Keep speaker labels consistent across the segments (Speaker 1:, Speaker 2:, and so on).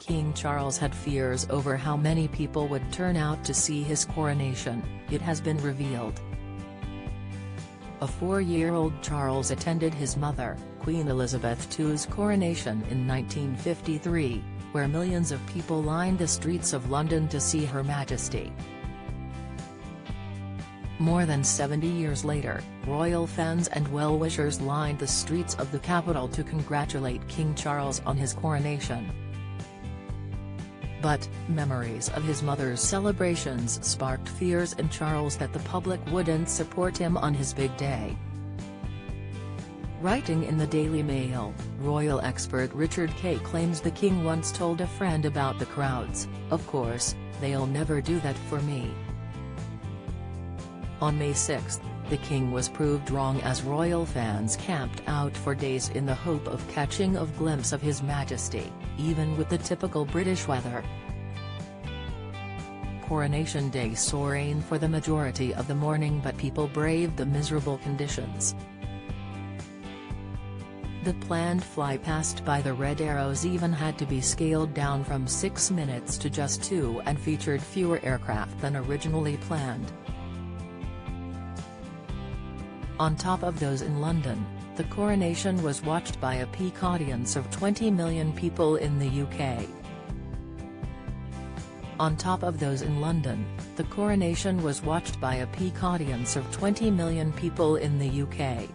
Speaker 1: King Charles had fears over how many people would turn out to see his coronation, it has been revealed. A 4-year-old Charles attended his mother, Queen Elizabeth II's coronation in 1953, where millions of people lined the streets of London to see Her Majesty. More than 70 years later, royal fans and well-wishers lined the streets of the capital to congratulate King Charles on his coronation. But, memories of his mother's celebrations sparked fears in Charles that the public wouldn't support him on his big day. Writing in the Daily Mail, royal expert Richard Kay claims the king once told a friend about the crowds, "Of course, they'll never do that for me." On May 6, the king was proved wrong as royal fans camped out for days in the hope of catching a glimpse of His Majesty, even with the typical British weather. Coronation Day saw rain for the majority of the morning, but people braved the miserable conditions. The planned fly-past by the Red Arrows even had to be scaled down from 6 minutes to just 2 and featured fewer aircraft than originally planned. On top of those in London, the coronation was watched by a peak audience of 20 million people in the UK. On top of those in London, the coronation was watched by a peak audience of 20 million people in the UK.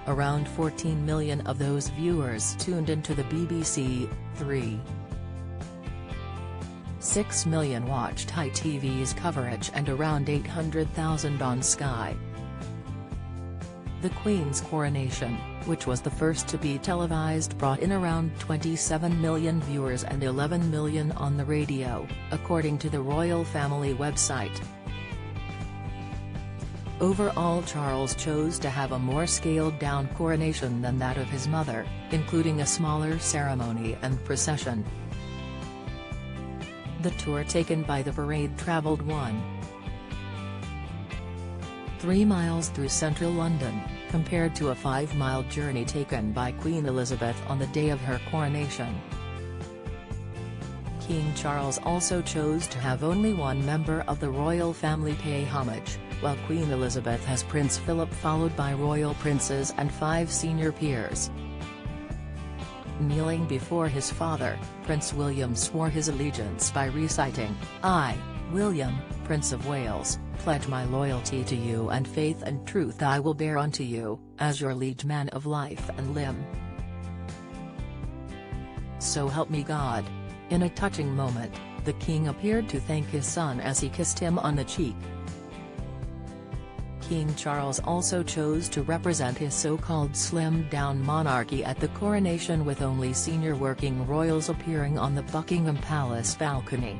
Speaker 1: Around 14 million of those viewers tuned into the BBC 3. 6 million watched ITV's coverage and around 800,000 on Sky. The Queen's coronation, which was the first to be televised, brought in around 27 million viewers and 11 million on the radio, according to the royal family website. Overall, Charles chose to have a more scaled-down coronation than that of his mother, including a smaller ceremony and procession. The tour taken by the parade travelled 1.3 miles through central London, compared to a 5-mile journey taken by Queen Elizabeth on the day of her coronation. King Charles also chose to have only one member of the royal family pay homage, while Queen Elizabeth has Prince Philip followed by royal princes and 5 senior peers. Kneeling before his father, Prince William swore his allegiance by reciting, "I, William, Prince of Wales, pledge my loyalty to you and faith and truth I will bear unto you, as your liege man of life and limb. So help me God." In a touching moment, the king appeared to thank his son as he kissed him on the cheek. King Charles also chose to represent his so-called slimmed-down monarchy at the coronation, with only senior working royals appearing on the Buckingham Palace balcony.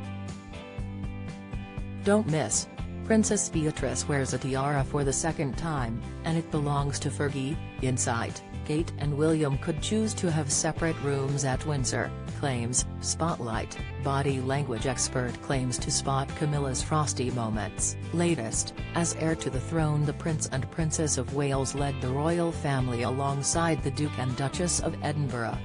Speaker 1: Don't miss: Princess Beatrice wears a tiara for the second time, and it belongs to Fergie. Inside, Kate and William could choose to have separate rooms at Windsor, claims Spotlight. Body language expert claims to spot Camilla's frosty moments. Latest, as heir to the throne, the Prince and Princess of Wales led the royal family alongside the Duke and Duchess of Edinburgh.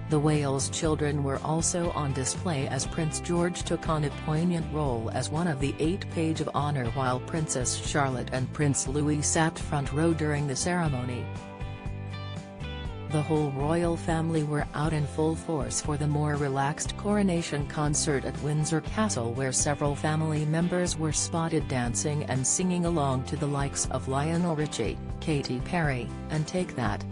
Speaker 1: The Wales children were also on display as Prince George took on a poignant role as one of the 8 page of honor, while Princess Charlotte and Prince Louis sat front row during the ceremony. The whole royal family were out in full force for the more relaxed coronation concert at Windsor Castle, where several family members were spotted dancing and singing along to the likes of Lionel Richie, Katy Perry, and Take That.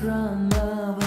Speaker 2: From above.